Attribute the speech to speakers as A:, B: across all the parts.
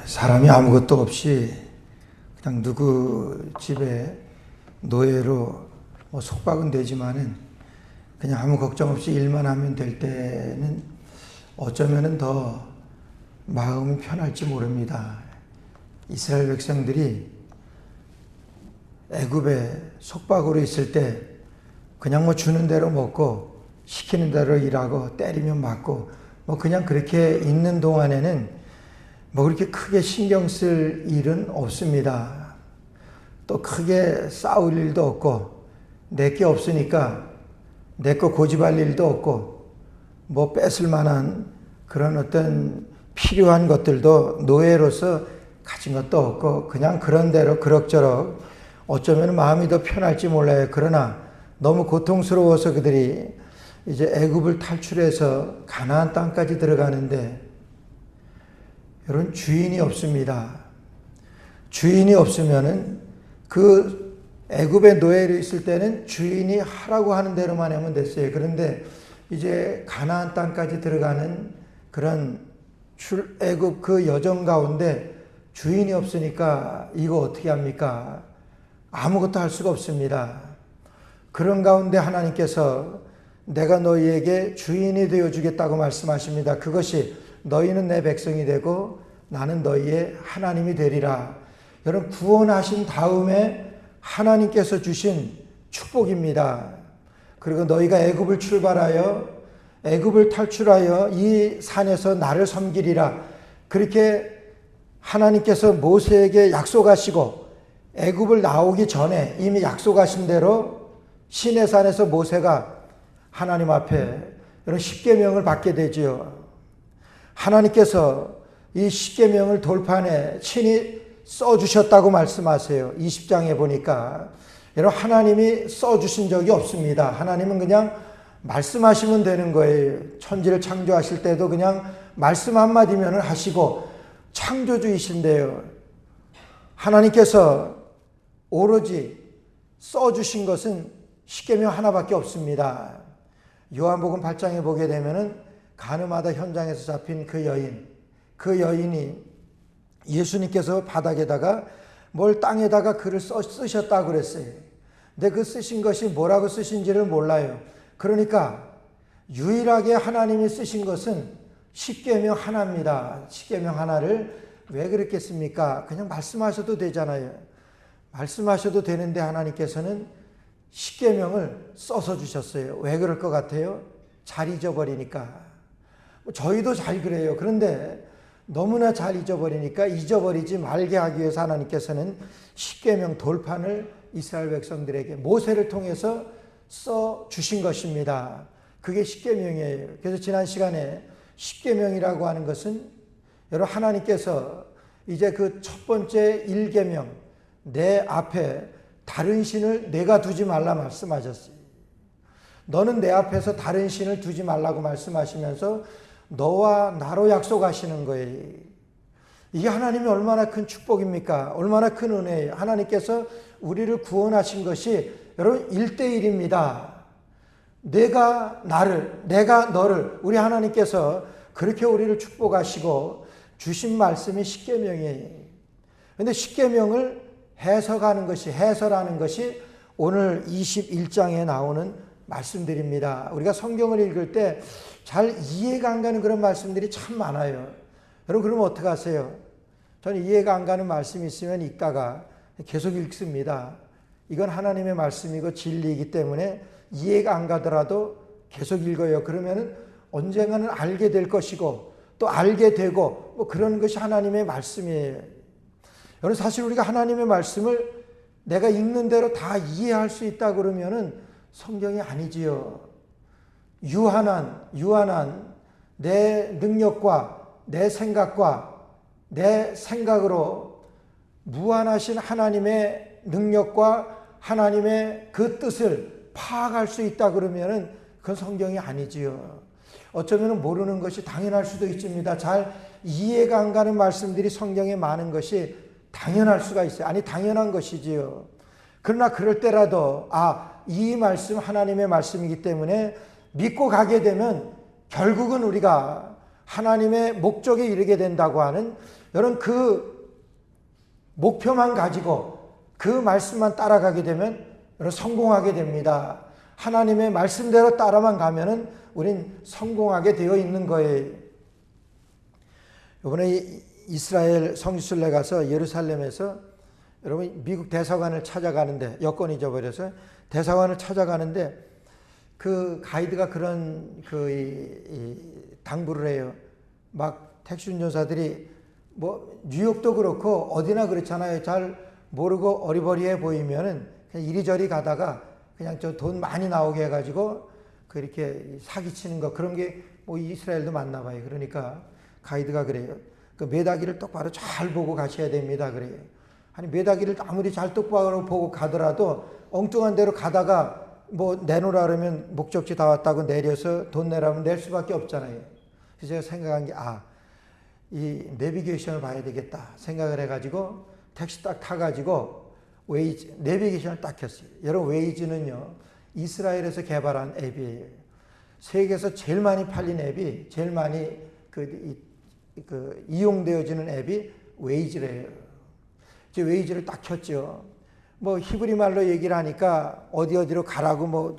A: 사람이 아무것도 없이 그냥 누구 집에 노예로 속박은 되지만은 그냥 아무 걱정 없이 일만 하면 될 때는 어쩌면은 더 마음이 편할지 모릅니다. 이스라엘 백성들이 애굽에 속박으로 있을 때 그냥 주는 대로 먹고 시키는 대로 일하고 때리면 맞고 그냥 그렇게 있는 동안에는 그렇게 크게 신경 쓸 일은 없습니다. 또 크게 싸울 일도 없고 내 게 없으니까 내 거 고집할 일도 없고 뺏을 만한 그런 어떤 필요한 것들도 노예로서 가진 것도 없고 그냥 그런 대로 그럭저럭 어쩌면 마음이 더 편할지 몰라요. 그러나 너무 고통스러워서 그들이 이제 애굽을 탈출해서 가나안 땅까지 들어가는데 여러분 주인이 없습니다. 주인이 없으면은 그 애굽의 노예로 있을 때는 주인이 하라고 하는 대로만 하면 됐어요. 그런데 이제 가나안 땅까지 들어가는 그런 애굽 그 여정 가운데 주인이 없으니까 이거 어떻게 합니까? 아무것도 할 수가 없습니다. 그런 가운데 하나님께서 내가 너희에게 주인이 되어주겠다고 말씀하십니다. 그것이 너희는 내 백성이 되고 나는 너희의 하나님이 되리라. 여러분 구원하신 다음에 하나님께서 주신 축복입니다. 그리고 너희가 애굽을 출발하여 애굽을 탈출하여 이 산에서 나를 섬기리라. 그렇게 하나님께서 모세에게 약속하시고 애굽을 나오기 전에 이미 약속하신 대로 시내산에서 모세가 하나님 앞에 이런 십계명을 받게 되지요. 하나님께서 이 십계명을 돌판에 친히 써주셨다고 말씀하세요. 20장에 보니까 여러분 하나님이 써주신 적이 없습니다. 하나님은 그냥 말씀하시면 되는 거예요. 천지를 창조하실 때도 그냥 말씀 한마디면 하시고 창조주이신데요. 하나님께서 오로지 써주신 것은 십계명 하나밖에 없습니다. 요한복음 8장에 보게 되면은 가늠하다 현장에서 잡힌 그 여인이 예수님께서 바닥에다가 뭘 땅에다가 글을 쓰셨다고 그랬어요. 근데 그 쓰신 것이 뭐라고 쓰신지를 몰라요. 그러니까 유일하게 하나님이 쓰신 것은 십계명 하나입니다. 십계명 하나를 왜 그랬겠습니까? 그냥 말씀하셔도 되잖아요. 말씀하셔도 되는데 하나님께서는 십계명을 써서 주셨어요. 왜 그럴 것 같아요? 잘 잊어버리니까. 저희도 잘 그래요. 그런데 너무나 잘 잊어버리니까 잊어버리지 말게 하기 위해서 하나님께서는 십계명 돌판을 이스라엘 백성들에게 모세를 통해서 써 주신 것입니다. 그게 십계명이에요. 그래서 지난 시간에 십계명이라고 하는 것은 여러분 하나님께서 이제 그 첫 번째 1계명 내 앞에 다른 신을 내가 두지 말라 말씀하셨어요. 너는 내 앞에서 다른 신을 두지 말라고 말씀하시면서 너와 나로 약속하시는 거예요. 이게 하나님이 얼마나 큰 축복입니까? 얼마나 큰 은혜예요. 하나님께서 우리를 구원하신 것이 여러분 1대1입니다. 내가 너를 우리 하나님께서 그렇게 우리를 축복하시고 주신 말씀이 십계명이에요. 그런데 십계명을 해석하는 것이 해설하는 것이 오늘 21장에 나오는 말씀들입니다. 우리가 성경을 읽을 때 잘 이해가 안 가는 그런 말씀들이 참 많아요. 여러분 그러면 어떻게 하세요? 저는 이해가 안 가는 말씀이 있으면 읽다가 계속 읽습니다. 이건 하나님의 말씀이고 진리이기 때문에 이해가 안 가더라도 계속 읽어요. 그러면은 언젠가는 알게 될 것이고 또 알게 되고 그런 것이 하나님의 말씀이에요. 여러분 사실 우리가 하나님의 말씀을 내가 읽는 대로 다 이해할 수 있다 그러면은 성경이 아니지요. 유한한 내 능력과 내 생각으로 무한하신 하나님의 능력과 하나님의 그 뜻을 파악할 수 있다 그러면은 그건 성경이 아니지요. 어쩌면 모르는 것이 당연할 수도 있습니다. 잘 이해가 안 가는 말씀들이 성경에 많은 것이 당연할 수가 있어요. 아니 당연한 것이지요. 그러나 그럴 때라도 이 말씀 하나님의 말씀이기 때문에 믿고 가게 되면 결국은 우리가 하나님의 목적에 이르게 된다고 하는 여러분 그 목표만 가지고 그 말씀만 따라가게 되면 여러분 성공하게 됩니다. 하나님의 말씀대로 따라만 가면은 우린 성공하게 되어 있는 거예요. 이번에 이스라엘 성지순례 가서 예루살렘에서 여러분 미국 대사관을 찾아가는데 여권 잊어버려서 대사관을 찾아가는데 그 가이드가 그런 당부를 해요. 막 택시 운전사들이 뭐 뉴욕도 그렇고 어디나 그렇잖아요. 잘 모르고 어리버리해 보이면은 그냥 이리저리 가다가 그냥 저 돈 많이 나오게 해가지고 그렇게 사기치는 거 그런 게 뭐 이스라엘도 맞나 봐요. 그러니까 가이드가 그래요. 그 메다기를 똑바로 잘 보고 가셔야 됩니다. 그래요. 아니 메다기를 아무리 잘 똑바로 보고 가더라도 엉뚱한 데로 가다가 뭐 내놓으라 그러면 목적지 다 왔다고 내려서 돈 내라면 낼 수밖에 없잖아요. 그래서 제가 생각한 게 이 내비게이션을 봐야 되겠다 생각을 해가지고 택시 딱 타가지고 웨이즈 내비게이션을 딱 켰어요. 여러분 웨이즈는요 이스라엘에서 개발한 앱이에요. 세계에서 제일 많이 팔린 앱이 제일 많이 이용되어지는 앱이 웨이즈래요. 이제 웨이즈를 딱 켰죠. 뭐 히브리 말로 얘기를 하니까 어디로 가라고 뭐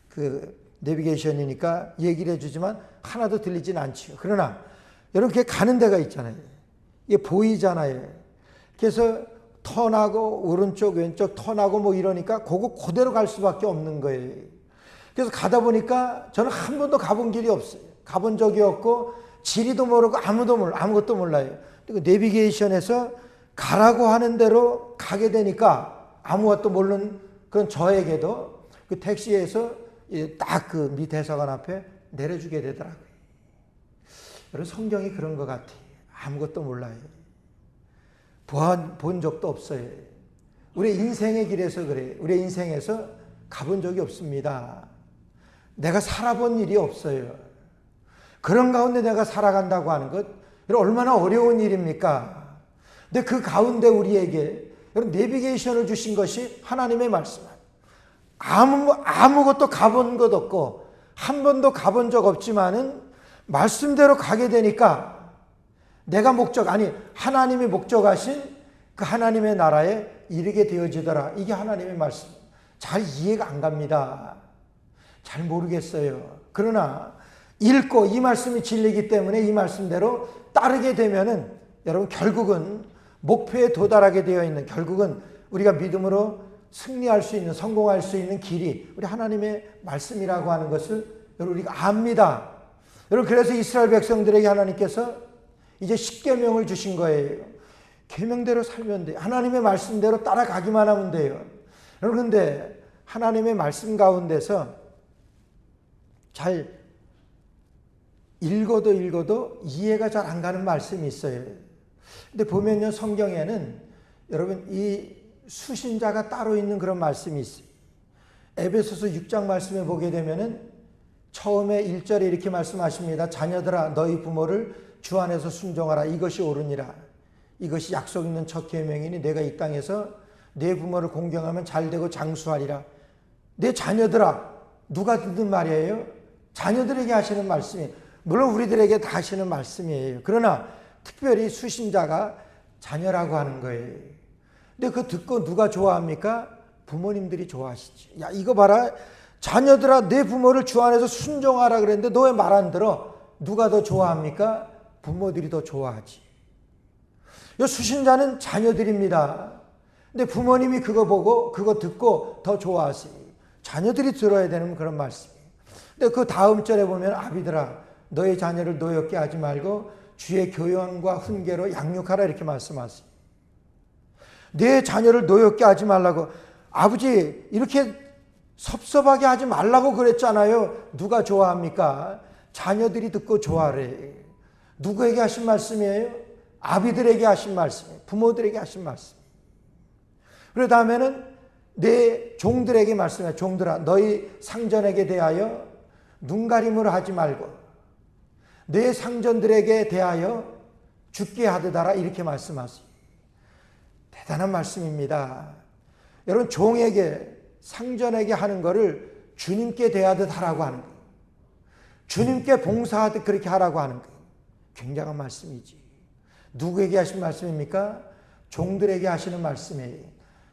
A: 그 내비게이션이니까 얘기를 해주지만 하나도 들리진 않지요. 그러나 여러분 그게 가는 데가 있잖아요. 이게 보이잖아요. 그래서 턴하고 오른쪽 왼쪽 턴하고 뭐 이러니까 그대로 갈 수밖에 없는 거예요. 그래서 가다 보니까 저는 한 번도 가본 길이 없어요. 가본 적이 없고 지리도 모르고 아무것도 몰라요. 그리고 내비게이션에서 가라고 하는 대로 가게 되니까 아무것도 모르는 그런 저에게도 그 택시에서 딱 그 미 대사관 앞에 내려주게 되더라고요. 여러분 성경이 그런 것 같아요. 아무것도 몰라요. 본 적도 없어요. 우리 인생의 길에서 그래요. 우리 인생에서 가본 적이 없습니다. 내가 살아본 일이 없어요. 그런 가운데 내가 살아간다고 하는 것 얼마나 어려운 일입니까? 근데 그 가운데 우리에게 여러분 내비게이션을 주신 것이 하나님의 말씀. 아무것도 가본 것 없고 한 번도 가본 적 없지만은 말씀대로 가게 되니까 내가 하나님이 목적하신 그 하나님의 나라에 이르게 되어지더라. 이게 하나님의 말씀. 잘 이해가 안 갑니다. 잘 모르겠어요. 그러나 읽고 이 말씀이 진리이기 때문에 이 말씀대로 따르게 되면은 여러분 결국은 목표에 도달하게 되어 있는 결국은 우리가 믿음으로 승리할 수 있는 성공할 수 있는 길이 우리 하나님의 말씀이라고 하는 것을 여러분 우리가 압니다. 여러분 그래서 이스라엘 백성들에게 하나님께서 이제 십계명을 주신 거예요. 계명대로 살면 돼요. 하나님의 말씀대로 따라가기만 하면 돼요. 여러분 근데 하나님의 말씀 가운데서 잘 읽어도 이해가 잘 안 가는 말씀이 있어요. 근데 보면요 성경에는 여러분 이 수신자가 따로 있는 그런 말씀이 있어요. 에베소서 6장 말씀에 보게 되면은 처음에 1절에 이렇게 말씀하십니다. 자녀들아 너희 부모를 주 안에서 순종하라. 이것이 옳으니라. 이것이 약속 있는 첫 계명이니 내가 이 땅에서 내 부모를 공경하면 잘되고 장수하리라. 내 자녀들아 누가 듣는 말이에요? 자녀들에게 하시는 말씀이에요. 물론 우리들에게 다 하시는 말씀이에요. 그러나 특별히 수신자가 자녀라고 하는 거예요. 근데 그거 듣고 누가 좋아합니까? 부모님들이 좋아하시지. 야 이거 봐라. 자녀들아 내 부모를 주 안에서 순종하라 그랬는데 너 왜 말 안 들어? 누가 더 좋아합니까? 부모들이 더 좋아하지. 이 수신자는 자녀들입니다. 근데 부모님이 그거 보고 그거 듣고 더 좋아하세요. 자녀들이 들어야 되는 그런 말씀이에요. 근데 그 다음 절에 보면 아비들아 너의 자녀를 노엽게 하지 말고 주의 교養과 훈계로 양육하라 이렇게 말씀하세요. 내 자녀를 노엽게 하지 말라고 아버지 이렇게 섭섭하게 하지 말라고 그랬잖아요. 누가 좋아합니까? 자녀들이 듣고 좋아하래. 누구에게 하신 말씀이에요? 아비들에게 하신 말씀이에요. 부모들에게 하신 말씀. 그 다음에는 내 종들에게 말씀해요. 종들아 너희 상전에게 대하여 눈가림을 하지 말고 내 상전들에게 대하여 죽게 하듯하라 이렇게 말씀하세요. 대단한 말씀입니다. 여러분 종에게 상전에게 하는 것을 주님께 대하듯 하라고 하는 거예요. 주님께 봉사하듯 그렇게 하라고 하는 거예요. 굉장한 말씀이지. 누구에게 하신 말씀입니까? 종들에게 하시는 말씀이에요.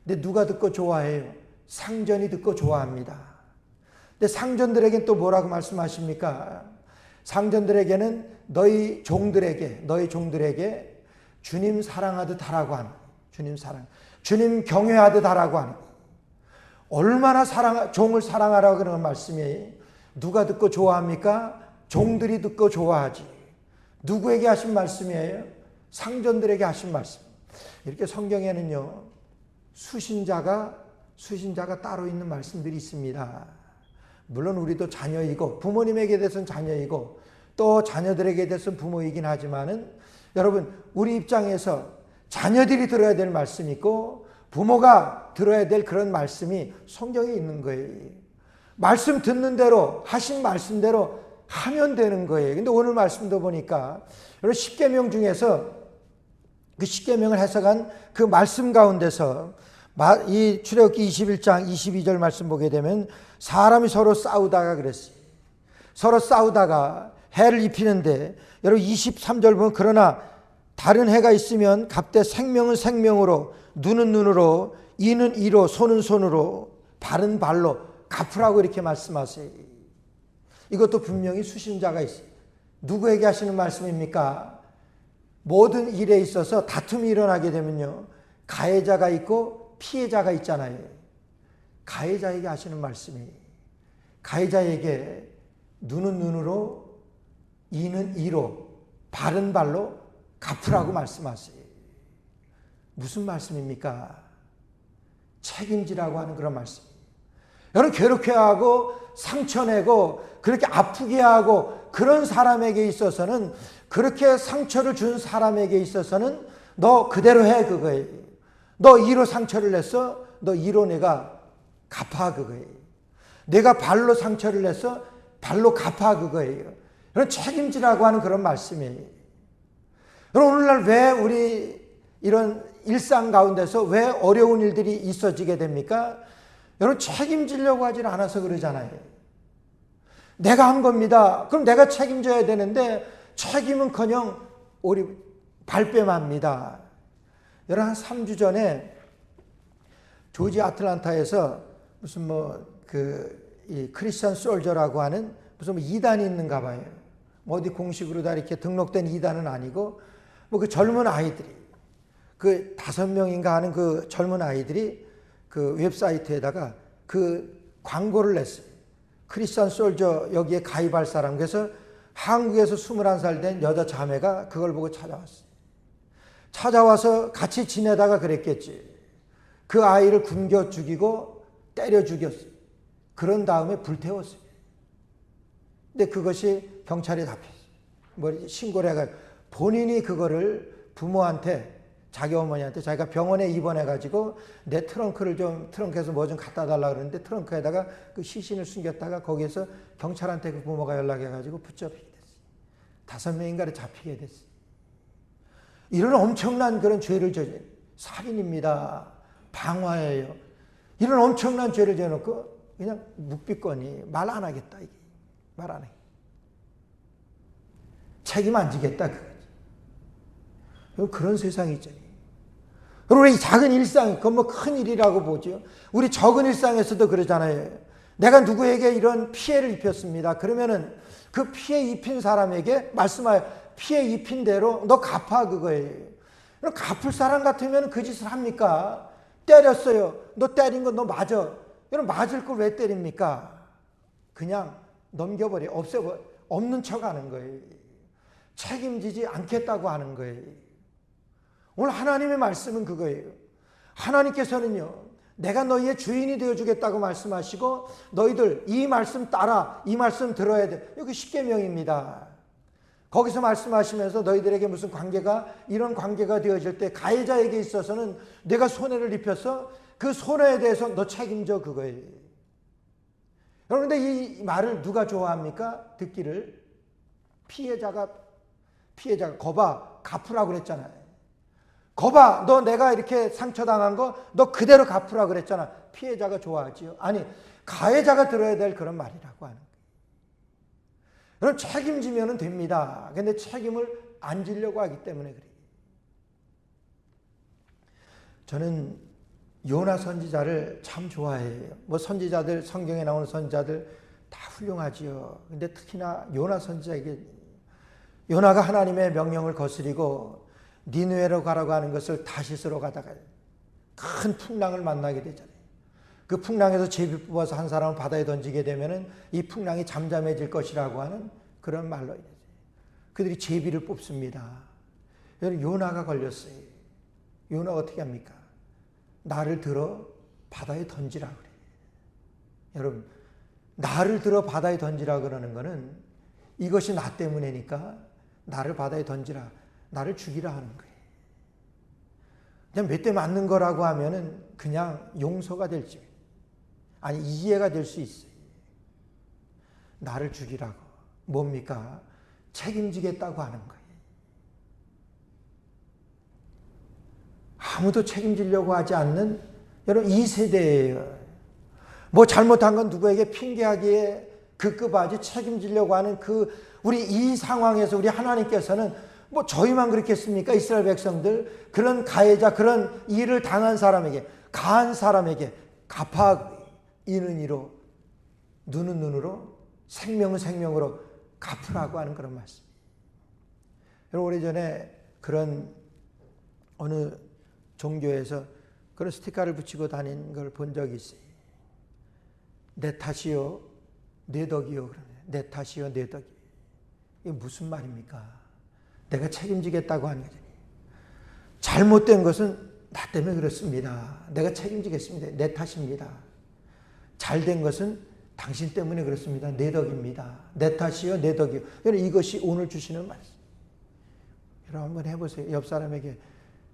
A: 근데 누가 듣고 좋아해요? 상전이 듣고 좋아합니다. 근데 상전들에게는 또 뭐라고 말씀하십니까? 상전들에게는 너희 종들에게 주님 사랑하듯 하라고 하는, 주님 경외하듯 하라고 하는, 얼마나 종을 사랑하라고 그러는 말씀이에요. 누가 듣고 좋아합니까? 종들이 듣고 좋아하지. 누구에게 하신 말씀이에요? 상전들에게 하신 말씀. 이렇게 성경에는요, 수신자가 따로 있는 말씀들이 있습니다. 물론 우리도 자녀이고, 부모님에게 대해서는 자녀이고, 또 자녀들에게 대해서는 부모이긴 하지만은, 여러분, 우리 입장에서 자녀들이 들어야 될 말씀이 있고, 부모가 들어야 될 그런 말씀이 성경에 있는 거예요. 말씀 듣는 대로, 하신 말씀대로 하면 되는 거예요. 근데 오늘 말씀도 보니까, 여러분, 십계명 중에서 그 십계명을 해석한 그 말씀 가운데서 이 출애굽기 21장 22절 말씀 보게 되면 사람이 서로 싸우다가 그랬어요. 서로 싸우다가 해를 입히는데, 여러분 23절 보면 그러나 다른 해가 있으면 갑대 생명은 생명으로, 눈은 눈으로, 이는 이로, 손은 손으로, 발은 발로 갚으라고 이렇게 말씀하세요. 이것도 분명히 수신자가 있어요. 누구에게 하시는 말씀입니까? 모든 일에 있어서 다툼이 일어나게 되면요, 가해자가 있고 피해자가 있잖아요. 가해자에게 하시는 말씀이, 가해자에게 눈은 눈으로, 이는 이로, 발은 발로 갚으라고 말씀하세요. 무슨 말씀입니까? 책임지라고 하는 그런 말씀. 여러분, 괴롭게 하고 상처내고 그렇게 아프게 하고 그런 사람에게 있어서는, 그렇게 상처를 준 사람에게 있어서는 너 그대로 해, 그거예요. 너 이로 상처를 냈어? 너 이로 내가 갚아, 그거예요. 내가 발로 상처를 냈어? 발로 갚아, 그거예요. 그런 책임지라고 하는 그런 말씀이에요. 여러분, 오늘날 왜 우리 이런 일상 가운데서 왜 어려운 일들이 있어지게 됩니까? 여러분, 책임지려고 하질 않아서 그러잖아요. 내가 한 겁니다. 그럼 내가 책임져야 되는데 책임은커녕 우리 발뺌합니다. 여러분, 한 3주 전에 조지 아틀란타에서 무슨 이 크리스천 솔저라고 하는 무슨 이단이 있는가 봐요. 어디 공식으로 다 이렇게 등록된 이단은 아니고, 그 젊은 아이들이, 그 5명인가 하는 그 젊은 아이들이 그 웹사이트에다가 그 광고를 냈어요. 크리스천 솔저 여기에 가입할 사람. 그래서 한국에서 21살 된 여자 자매가 그걸 보고 찾아왔어요. 찾아와서 같이 지내다가 그랬겠지. 그 아이를 굶겨 죽이고 때려 죽였어요. 그런 다음에 불태웠어요. 근데 그것이 경찰에 잡혔어요. 신고를 해가지고 본인이 그거를 부모한테, 자기 어머니한테 자기가 병원에 입원해가지고 내 트렁크에서 뭐 좀 갖다 달라고 그러는데 트렁크에다가 그 시신을 숨겼다가 거기에서 경찰한테 그 부모가 연락해가지고 붙잡히게 됐어요. 5명인가를 잡히게 됐어요. 이런 엄청난 그런 죄를 살인입니다. 방화예요. 이런 엄청난 죄를 지어놓고 그냥 묵비권이 말 안 하겠다, 이게. 말 안 해. 책임 안 지겠다, 그거지. 그런 세상이 있잖아요. 그리고 이 작은 일상, 그건 큰 일이라고 보죠. 우리 적은 일상에서도 그러잖아요. 내가 누구에게 이런 피해를 입혔습니다. 그러면은 그 피해 입힌 사람에게 말씀하여, 피해 입힌 대로 너 갚아, 그거예요. 그럼 갚을 사람 같으면 그 짓을 합니까? 때렸어요. 너 때린 거 너 맞아. 그럼 맞을 걸 왜 때립니까? 그냥 넘겨버려. 없애버려. 없는 척 하는 거예요. 책임지지 않겠다고 하는 거예요. 오늘 하나님의 말씀은 그거예요. 하나님께서는요, 내가 너희의 주인이 되어주겠다고 말씀하시고, 너희들 이 말씀 따라, 이 말씀 들어야 돼. 여기 십계명입니다. 거기서 말씀하시면서 너희들에게 무슨 관계가, 이런 관계가 되어질 때 가해자에게 있어서는 내가 손해를 입혀서 그 손해에 대해서 너 책임져, 그거예요. 여러분, 근데 이 말을 누가 좋아합니까? 듣기를. 피해자가 거봐, 갚으라고 그랬잖아요. 거봐, 너 내가 이렇게 상처당한 거 너 그대로 갚으라 그랬잖아. 피해자가 좋아하지요. 아니, 가해자가 들어야 될 그런 말이라고 하는 거예요. 여러분, 책임지면 됩니다. 근데 책임을 앉으려고 하기 때문에 그래요. 저는 요나 선지자를 참 좋아해요. 뭐 선지자들, 성경에 나오는 선지자들 다 훌륭하지요. 근데 특히나 요나 선지자에게, 요나가 하나님의 명령을 거스리고 니느웨로 가라고 하는 것을 다시스로 가다가 큰 풍랑을 만나게 되잖아요. 그 풍랑에서 제비 뽑아서 한 사람을 바다에 던지게 되면은 이 풍랑이 잠잠해질 것이라고 하는 그런 말로 인해서 그들이 제비를 뽑습니다. 여러분, 요나가 걸렸어요. 요나가 어떻게 합니까? 나를 들어 바다에 던지라 그래. 여러분, 나를 들어 바다에 던지라 그러는 거는 이것이 나 때문이니까 나를 바다에 던지라, 나를 죽이라 하는 거예요. 그냥 몇 대 맞는 거라고 하면은 그냥 용서가 될지, 아니 이해가 될 수 있어요. 나를 죽이라고. 뭡니까? 책임지겠다고 하는 거예요. 아무도 책임지려고 하지 않는, 여러분, 이 세대예요. 뭐 잘못한 건 누구에게 핑계하기에 급급하지 책임지려고 하는 우리 이 상황에서 우리 하나님께서는 뭐 저희만 그렇겠습니까? 이스라엘 백성들, 그런 가해자, 그런 일을 당한 사람에게, 가한 사람에게 이는 이로, 눈은 눈으로, 생명은 생명으로 갚으라고 하는 그런 말씀. 여러분, 오래전에 그런 어느 종교에서 그런 스티커를 붙이고 다닌 걸 본 적이 있어요. 내 탓이요, 내 덕이요. 내 탓이요, 내 덕이요. 이게 무슨 말입니까? 내가 책임지겠다고 하는 거죠. 잘못된 것은 나 때문에 그렇습니다. 내가 책임지겠습니다. 내 탓입니다. 잘된 것은 당신 때문에 그렇습니다. 내 덕입니다. 내 탓이요, 내 덕이요. 여러분, 이것이 오늘 주시는 말씀. 여러분, 한번 해보세요. 옆 사람에게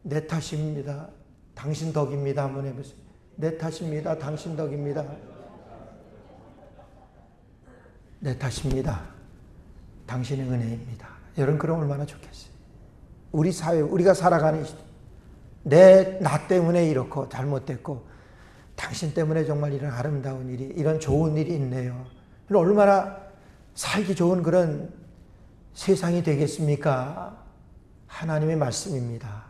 A: 내 탓입니다. 당신 덕입니다. 한번 해보세요. 내 탓입니다. 당신 덕입니다. 내 탓입니다. 당신의 은혜입니다. 여러분, 그럼 얼마나 좋겠어요. 우리 사회, 우리가 살아가는 시대, 나 때문에 이렇고 잘못됐고 당신 때문에 정말 이런 아름다운 일이, 이런 좋은 일이 있네요. 얼마나 살기 좋은 그런 세상이 되겠습니까? 하나님의 말씀입니다.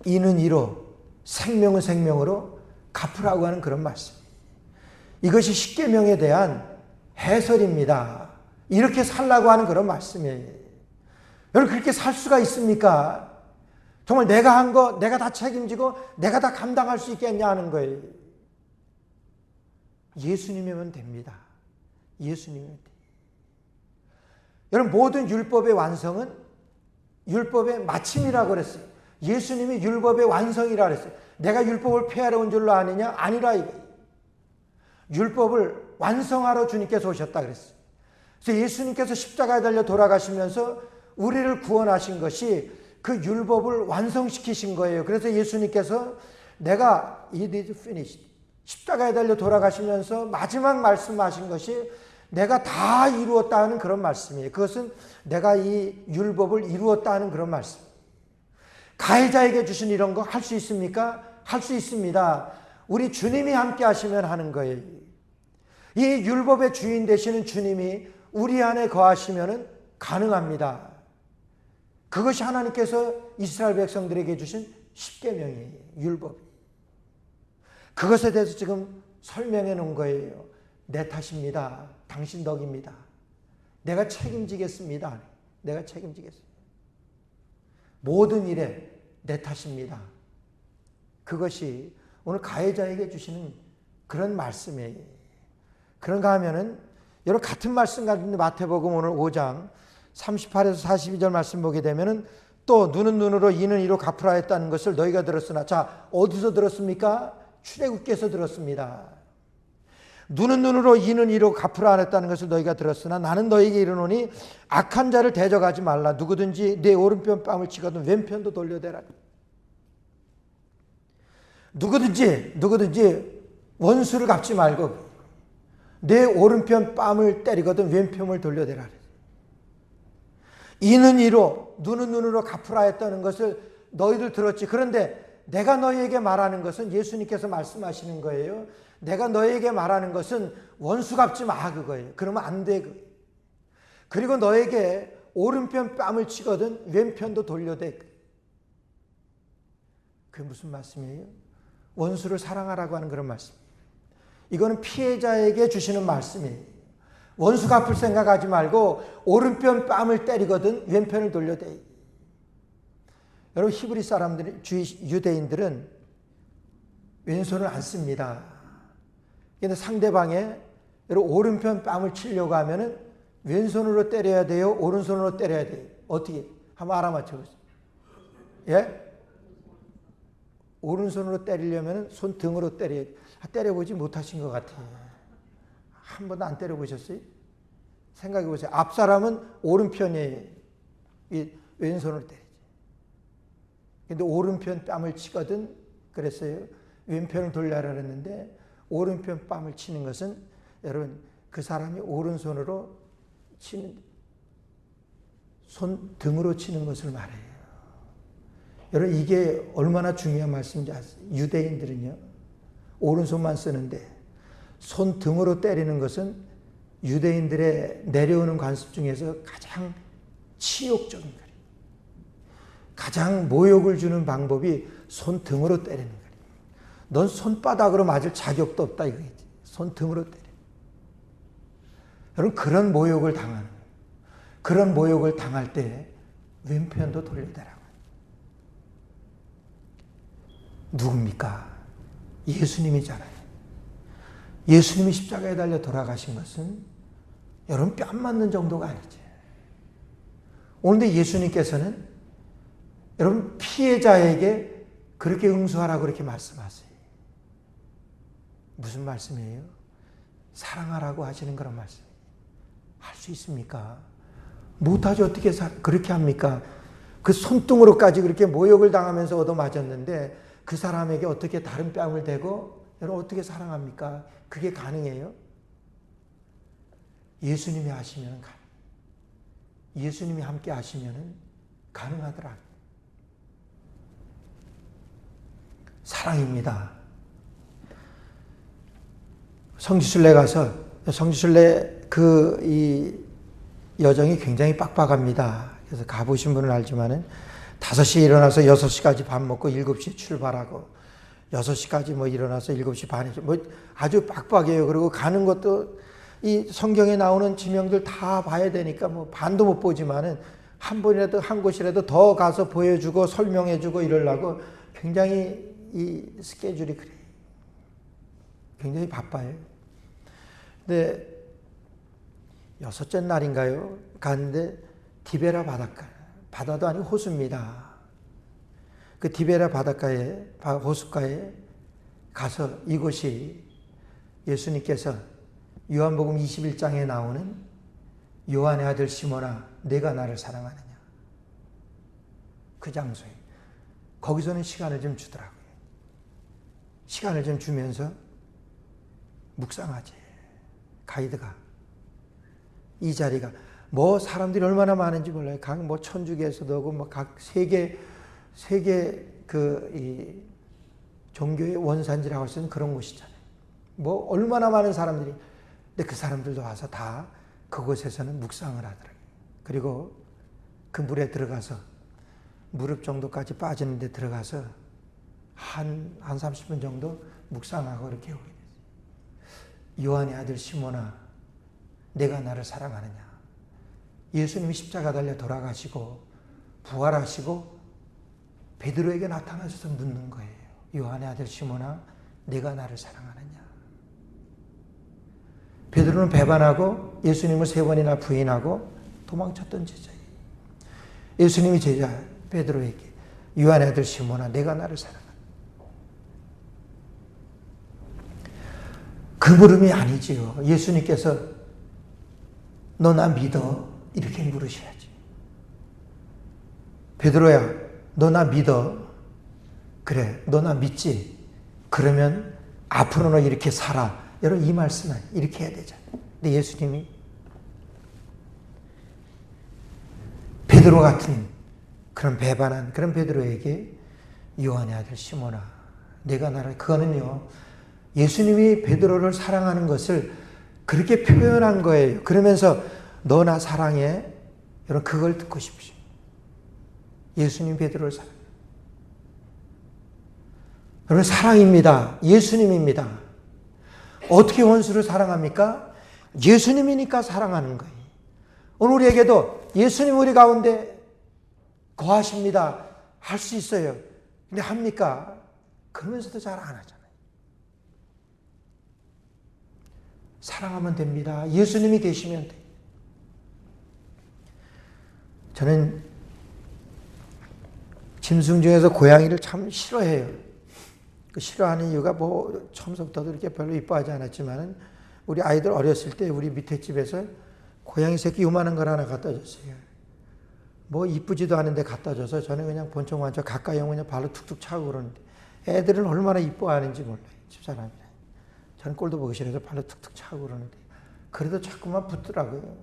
A: 이는 이로, 생명은 생명으로 갚으라고 하는 그런 말씀. 이것이 십계명에 대한 해설입니다. 이렇게 살라고 하는 그런 말씀이에요. 여러분, 그렇게 살 수가 있습니까? 정말 내가 한 거 내가 다 책임지고 내가 다 감당할 수 있겠냐 하는 거예요. 예수님이면 됩니다. 예수님이면 돼요. 여러분, 모든 율법의 완성은 율법의 마침이라고 그랬어요. 예수님이 율법의 완성이라 그랬어요. 내가 율법을 폐하러 온 줄로 아느냐? 아니라 이거예요. 율법을 완성하러 주님께서 오셨다 그랬어요. 그래서 예수님께서 십자가에 달려 돌아가시면서 우리를 구원하신 것이 그 율법을 완성시키신 거예요. 그래서 예수님께서 내가 it is finished, 십자가에 달려 돌아가시면서 마지막 말씀하신 것이 내가 다 이루었다는 그런 말씀이에요. 그것은 내가 이 율법을 이루었다는 그런 말씀. 가해자에게 주신 이런 거 할 수 있습니까? 할 수 있습니다. 우리 주님이 함께 하시면 하는 거예요. 이 율법의 주인 되시는 주님이 우리 안에 거하시면 가능합니다. 그것이 하나님께서 이스라엘 백성들에게 주신 십계명이에요. 율법. 그것에 대해서 지금 설명해 놓은 거예요. 내 탓입니다. 당신 덕입니다. 내가 책임지겠습니다. 내가 책임지겠습니다. 모든 일에 내 탓입니다. 그것이 오늘 가해자에게 주시는 그런 말씀이에요. 그런가 하면은 여러분, 같은 말씀 가운데 마태복음 오늘 5장 38에서 42절 말씀 보게 되면은 또 눈은 눈으로 이는 이로 갚으라 했다는 것을 너희가 들었으나, 자, 어디서 들었습니까? 출애굽기에서 들었습니다. 눈은 눈으로 이는 이로 갚으라 했다는 것을 너희가 들었으나 나는 너희에게 이르노니 악한 자를 대적하지 말라. 누구든지 내 오른편 뺨을 치거든 왼편도 돌려대라. 누구든지 원수를 갚지 말고 내 오른편 뺨을 때리거든 왼편을 돌려대라. 이는 이로, 눈은 눈으로 갚으라 했다는 것을 너희들 들었지. 그런데 내가 너희에게 말하는 것은, 예수님께서 말씀하시는 거예요. 내가 너희에게 말하는 것은 원수 갚지 마, 그거예요. 그러면 안 돼. 그리고 너에게 오른편 뺨을 치거든 왼편도 돌려대. 그게 무슨 말씀이에요? 원수를 사랑하라고 하는 그런 말씀. 이거는 피해자에게 주시는 말씀이에요. 원수 갚을 생각하지 말고 오른편 뺨을 때리거든 왼편을 돌려대. 여러분 히브리 사람들이 유대인들은 왼손을 안 씁니다. 근데 상대방의 오른편 뺨을 치려고 하면은 왼손으로 때려야 돼요? 오른손으로 때려야 돼요? 어떻게? 한번 알아맞혀 보세요. 예? 오른손으로 때리려면 손등으로 때려야 돼요. 때려보지 못하신 것 같아요. 한 번도 안 때려보셨어요? 생각해 보세요. 앞 사람은 오른편이에요. 왼손으로 때리지. 근데 오른편 뺨을 치거든 그랬어요. 왼편을 돌려라 그랬는데 오른편 뺨을 치는 것은 여러분 그 사람이 오른손으로 치는 손등으로 치는 것을 말해요. 여러분 이게 얼마나 중요한 말씀인지 아세요? 유대인들은요. 오른손만 쓰는데 손등으로 때리는 것은 유대인들의 내려오는 관습 중에서 가장 치욕적인 거예요. 가장 모욕을 주는 방법이 손등으로 때리는 거예요. 넌 손바닥으로 맞을 자격도 없다 이거지. 손등으로 때려. 여러분 그런 모욕을 당하는 거예요. 그런 모욕을 당할 때 왼편도 돌려대라고. 누굽니까? 예수님이잖아요. 예수님이 십자가에 달려 돌아가신 것은 여러분 뺨 맞는 정도가 아니죠. 오늘 예수님께서는 여러분 피해자에게 그렇게 응수하라고 그렇게 말씀하세요. 무슨 말씀이에요? 사랑하라고 하시는 그런 말씀이에요. 할 수 있습니까? 못하죠. 어떻게 그렇게 합니까? 그 손등으로까지 그렇게 모욕을 당하면서 얻어맞았는데 그 사람에게 어떻게 다른 뺨을 대고 여러분 어떻게 사랑합니까? 그게 가능해요? 예수님이 하시면 예수님이 함께 하시면 가능하더라. 사랑입니다. 성지순례 가서 성지순례 이 여정이 굉장히 빡빡합니다. 그래서 가보신 분은 알지만은 5시에 일어나서 6시까지 밥 먹고 7시에 출발하고 6시까지 일어나서 7시 반에 아주 빡빡해요. 그리고 가는 것도 이 성경에 나오는 지명들 다 봐야 되니까 반도 못 보지만은 한 번이라도 한 곳이라도 더 가서 보여주고 설명해주고 이러려고 굉장히 이 스케줄이 그래요. 굉장히 바빠요. 근데 6째 날인가요? 갔는데 디베라 바다도 아니고 호수입니다. 그 디베라 호숫가에 가서 이곳이 예수님께서 요한복음 21장에 나오는 요한의 아들 시몬아 내가 나를 사랑하느냐. 그 장소에 거기서는 시간을 좀 주더라고요. 시간을 좀 주면서 묵상하지. 가이드가 이 자리가 사람들이 얼마나 많은지 몰라요. 각 천주교에서도 하고 각 세계 이 종교의 원산지라고 할 수 있는 그런 곳이잖아요. 얼마나 많은 사람들이. 근데 그 사람들도 와서 다 그곳에서는 묵상을 하더라고요. 그리고 그 물에 들어가서 무릎 정도까지 빠지는 데 들어가서 한 30분 정도 묵상하고 이렇게 오게 됐어요. 요한의 아들 시몬아 내가 나를 사랑하느냐. 예수님이 십자가 달려 돌아가시고 부활하시고 베드로에게 나타나셔서 묻는 거예요. 요한의 아들 시몬아 내가 나를 사랑하느냐. 베드로는 배반하고 예수님을 3번이나 부인하고 도망쳤던 제자예요. 예수님이 제자 베드로에게 요한의 아들 시몬아 내가 나를 사랑하느냐. 그 물음이 아니지요. 예수님께서 너 나 믿어? 이렇게 물으셔야지. 베드로야 너 나 믿어? 그래 너 나 믿지? 그러면 앞으로는 이렇게 살아. 여러분 이 말씀은 이렇게 해야 되잖아요. 근데 예수님이 베드로 같은 그런 배반한 그런 베드로에게 요한의 아들 시몬아 내가 나를 그거는요 예수님이 베드로를 사랑하는 것을 그렇게 표현한 거예요. 그러면서 너 나 사랑해? 여러분 그걸 듣고 싶으십니다. 예수님 베드로를 사랑해요. 여러분 사랑입니다. 예수님입니다. 어떻게 원수를 사랑합니까? 예수님이니까 사랑하는 거예요. 오늘 우리에게도 예수님 우리 가운데 거하십니다. 할 수 있어요. 근데 합니까? 그러면서도 잘 안 하잖아요. 사랑하면 됩니다. 예수님이 계시면 돼요. 저는 짐승 중에서 고양이를 참 싫어해요. 그 싫어하는 이유가 뭐 처음부터도 이렇게 별로 이뻐하지 않았지만은 우리 아이들 어렸을 때 우리 밑에 집에서 고양이 새끼 요만한 걸 하나 갖다 줬어요. 뭐 이쁘지도 않은데 갖다 줘서 저는 그냥 번쩍번쩍 가까이 오면 그냥 발로 툭툭 차고 그러는데 애들은 얼마나 이뻐하는지 몰라요. 집사람이. 저는 꼴도 보기 싫어서 발로 툭툭 차고 그러는데 그래도 자꾸만 붙더라고요.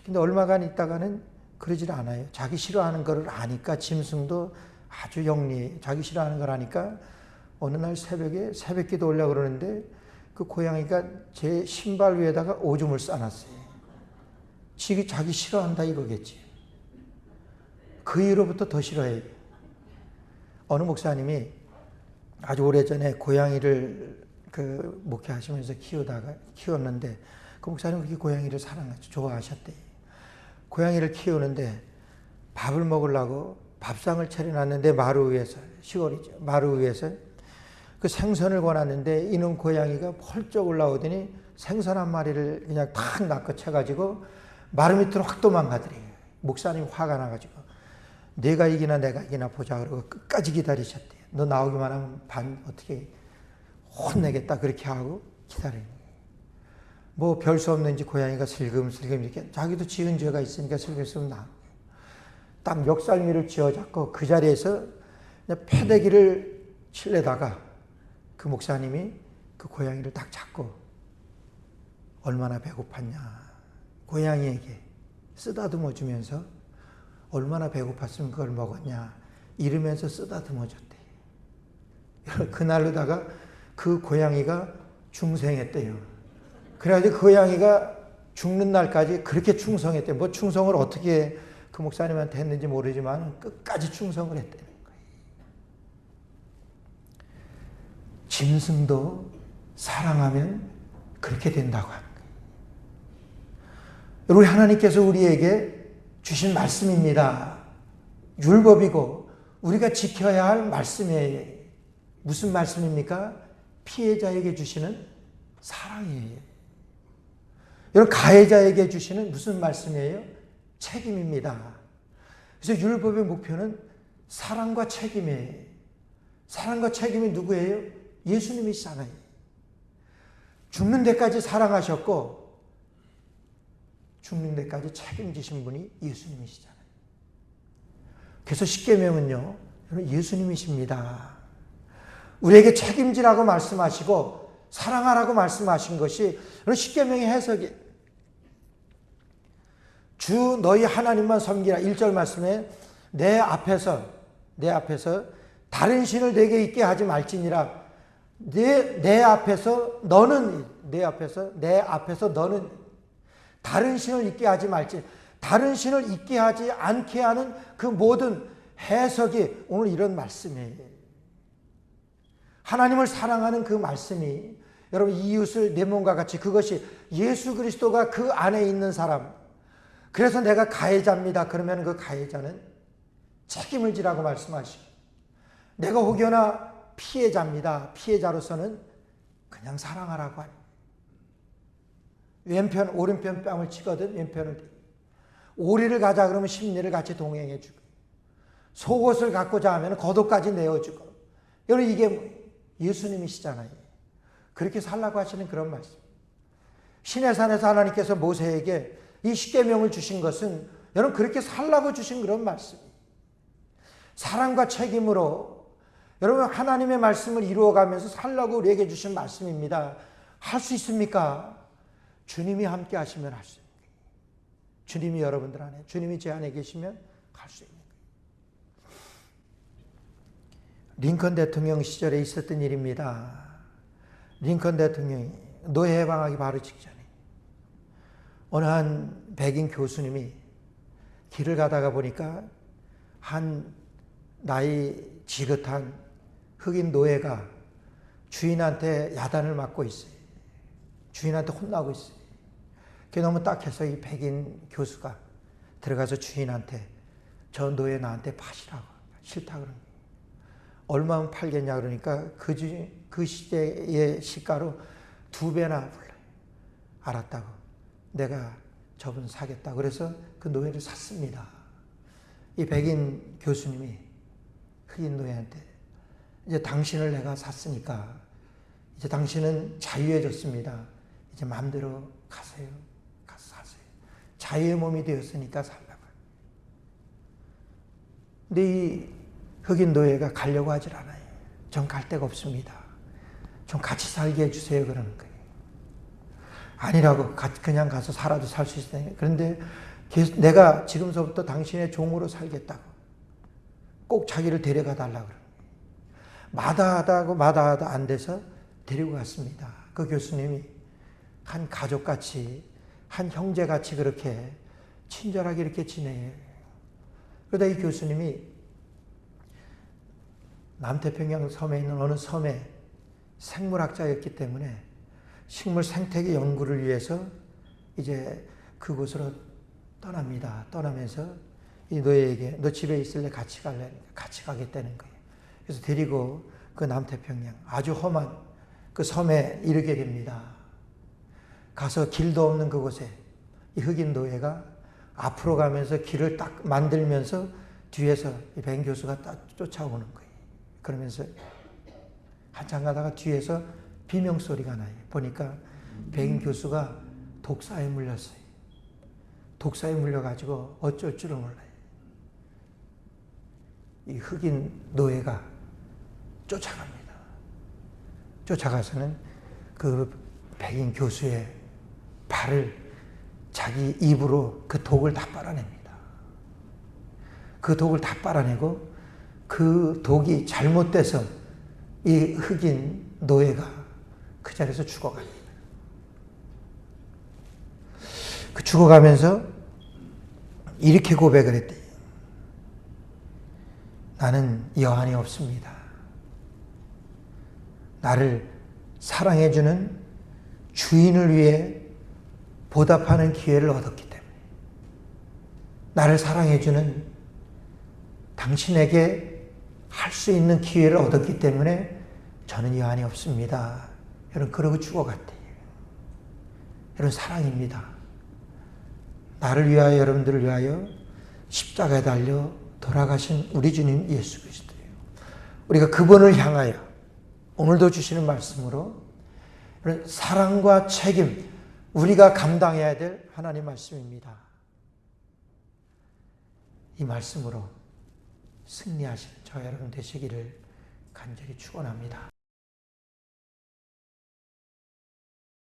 A: 근데 얼마간 있다가는 그러질 않아요. 자기 싫어하는 걸 아니까 짐승도 아주 영리해요. 자기 싫어하는 걸 아니까 어느 날 새벽에 새벽기도 오려고 그러는데 그 고양이가 제 신발 위에다가 오줌을 싸놨어요. 자기 싫어한다 이거겠지. 그 이후로부터 더 싫어해요. 어느 목사님이 아주 오래전에 고양이를 목회하시면서 키웠는데 그 목사님 그렇게 고양이를 사랑하죠. 좋아하셨대요. 고양이를 키우는데 밥을 먹으려고 밥상을 차려놨는데 마루 위에서, 시골이죠. 마루 위에서 그 생선을 권았는데 이놈 고양이가 펄쩍 올라오더니 생선 한 마리를 그냥 탁 낚아채가지고 마루 밑으로 확 도망가더래요. 목사님 화가 나가지고 내가 이기나 보자 그러고 끝까지 기다리셨대요. 너 나오기만 하면 어떻게 혼내겠다 그렇게 하고 기다리는 거예요. 뭐 별 수 없는지 고양이가 슬금슬금 이렇게 자기도 지은 죄가 있으니까 슬금슬금 나온 거예요. 딱 멱살미를 쥐어잡고 그 자리에서 그냥 패대기를 칠려다가 그 목사님이 그 고양이를 딱 잡고 얼마나 배고팠냐 고양이에게 쓰다듬어 주면서 얼마나 배고팠으면 그걸 먹었냐 이러면서 쓰다듬어 줬대요. 그날로다가 그 고양이가 중생했대요. 그래가지고 그 고양이가 죽는 날까지 그렇게 충성했대요. 뭐 충성을 어떻게 그 목사님한테 했는지 모르지만 끝까지 충성을 했대요. 짐승도 사랑하면 그렇게 된다고 하는 거예요. 우리 하나님께서 우리에게 주신 말씀입니다. 율법이고 우리가 지켜야 할 말씀이에요. 무슨 말씀입니까? 피해자에게 주시는 사랑이에요. 여러분 가해자에게 주시는 무슨 말씀이에요? 책임입니다. 그래서 율법의 목표는 사랑과 책임이에요. 사랑과 책임이 누구예요? 예수님이시잖아요. 죽는 데까지 사랑하셨고 죽는 데까지 책임지신 분이 예수님이시잖아요. 그래서 십계명은요, 예수님이십니다. 우리에게 책임지라고 말씀하시고 사랑하라고 말씀하신 것이 십계명의 해석이 주 너희 하나님만 섬기라 1절 말씀에 내 앞에서 다른 신을 내게 있게 하지 말지니라. 내 앞에서 너는 다른 신을 있게 하지 말지. 다른 신을 있게 하지 않게 하는 그 모든 해석이 오늘 이런 말씀이에요. 하나님을 사랑하는 그 말씀이 여러분 이웃을 내 몸과 같이 그것이 예수 그리스도가 그 안에 있는 사람. 그래서 내가 가해자입니다. 그러면 그 가해자는 책임을 지라고 말씀하시고 내가 혹여나 피해자입니다. 피해자로서는 그냥 사랑하라고 하니 왼편 오른편 뺨을 치거든 왼편을 오리를 가자 그러면 십리를 같이 동행해 주고 속옷을 갖고자 하면 겉옷까지 내어주고 여러분 이게 예수님이시잖아요. 그렇게 살라고 하시는 그런 말씀. 시내산에서 하나님께서 모세에게 이 십계명을 주신 것은 여러분 그렇게 살라고 주신 그런 말씀이에요. 사랑과 책임으로 여러분 하나님의 말씀을 이루어가면서 살라고 우리에게 주신 말씀입니다. 할 수 있습니까? 주님이 함께 하시면 할 수 있는 거예요. 주님이 여러분들 안에, 주님이 제 안에 계시면 할 수 있는 거예요. 링컨 대통령 시절에 있었던 일입니다. 링컨 대통령이 노예 해방하기 바로 직전에 어느 한 백인 교수님이 길을 가다가 보니까 한 나이 지긋한 흑인 노예가 주인한테 야단을 맞고 있어요. 주인한테 혼나고 있어요. 그게 너무 딱해서 이 백인 교수가 들어가서 주인한테 저 노예 나한테 파시라고, 싫다 그러는 거예요. 얼마면 팔겠냐 그러니까 그 시대의 시가로 2배나 불러요. 알았다고. 내가 저분 사겠다. 그래서 그 노예를 샀습니다. 이 백인 교수님이 흑인 노예한테 이제 당신을 내가 샀으니까 이제 당신은 자유해졌습니다. 이제 마음대로 가세요. 가서 사세요. 자유의 몸이 되었으니까 살라고. 근데 이 흑인 노예가 가려고 하질 않아요. 전 갈 데가 없습니다. 좀 같이 살게 해주세요. 그러는 거예요. 아니라고. 그냥 가서 살아도 살 수 있어요. 그런데 내가 지금서부터 당신의 종으로 살겠다고. 꼭 자기를 데려가 달라고 그러는 거예요. 마다하다 안 돼서 데리고 갔습니다. 그 교수님이 한 가족같이, 한 형제같이 그렇게 친절하게 이렇게 지내요. 그러다 이 교수님이 남태평양 섬에 있는 어느 섬의 생물학자였기 때문에 식물 생태계 연구를 위해서 이제 그곳으로 떠납니다. 떠나면서 이 노예에게 너 집에 있을래? 같이 갈래? 같이 가겠다는 거예요. 그래서 데리고 그 남태평양 아주 험한 그 섬에 이르게 됩니다. 가서 길도 없는 그곳에 이 흑인 노예가 앞으로 가면서 길을 딱 만들면서 뒤에서 이 백 교수가 딱 쫓아오는 거예요. 그러면서 한참 가다가 뒤에서 비명소리가 나요. 보니까 백 교수가 독사에 물렸어요. 독사에 물려가지고 어쩔 줄을 몰라요. 이 흑인 노예가 쫓아갑니다. 쫓아가서는 그 백인 교수의 발을 자기 입으로 그 독을 다 빨아냅니다. 그 독을 다 빨아내고 그 독이 잘못돼서 이 흑인 노예가 그 자리에서 죽어갑니다. 그 죽어가면서 이렇게 고백을 했대요. 나는 여한이 없습니다. 나를 사랑해주는 주인을 위해 보답하는 기회를 얻었기 때문에, 나를 사랑해주는 당신에게 할 수 있는 기회를 얻었기 때문에 저는 여한이 없습니다. 여러분, 그러고 죽어갔대요. 여러분, 사랑입니다. 나를 위하여, 여러분들을 위하여 십자가에 달려 돌아가신 우리 주님 예수 그리스도예요. 우리가 그분을 향하여 오늘도 주시는 말씀으로 사랑과 책임, 우리가 감당해야 될 하나님 말씀입니다. 이 말씀으로 승리하시는 저 여러분 되시기를 간절히 축원합니다.